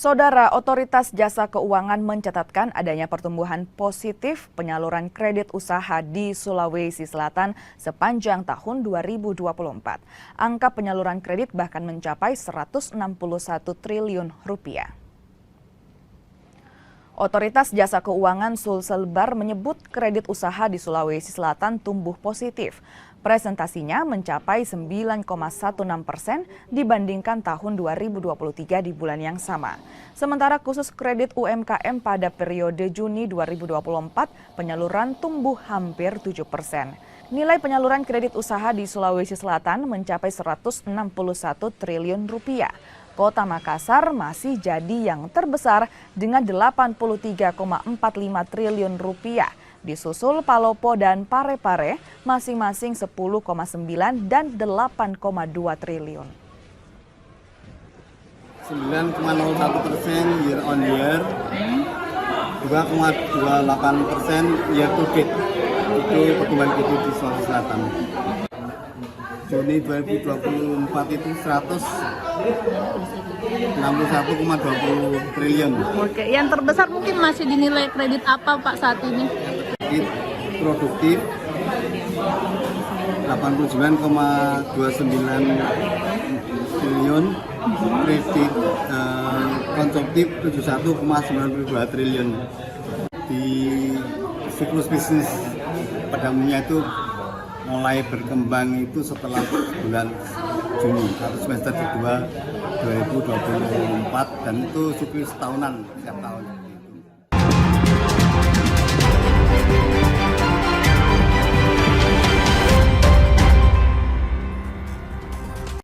Saudara, Otoritas Jasa Keuangan mencatatkan adanya pertumbuhan positif penyaluran kredit usaha di Sulawesi Selatan sepanjang tahun 2024. Angka penyaluran kredit bahkan mencapai 161 triliun rupiah. Otoritas Jasa Keuangan Sulselbar menyebut kredit usaha di Sulawesi Selatan tumbuh positif. Presentasinya mencapai 9,16% dibandingkan tahun 2023 di bulan yang sama. Sementara khusus kredit UMKM pada periode Juni 2024 penyaluran tumbuh hampir 7%. Nilai penyaluran kredit usaha di Sulawesi Selatan mencapai 161 triliun rupiah. Kota Makassar masih jadi yang terbesar dengan 83,45 triliun rupiah. Disusul Palopo dan Parepare masing-masing 10,9 dan 8,2 triliun. 9,01% year on year, 2,28% year to date. Itu pertumbuhan kredit di Sulawesi Selatan. Juni 2024 itu 161,20 triliun. Oke, yang terbesar mungkin masih dinilai kredit apa Pak saat ini? Kredit produktif 89,29 triliun, kredit konsumtif 71,92 triliun. Di siklus bisnis pada umumnya itu mulai berkembang itu setelah bulan Juni atau semester kedua 2024 dan itu siklus tahunan setiap tahun.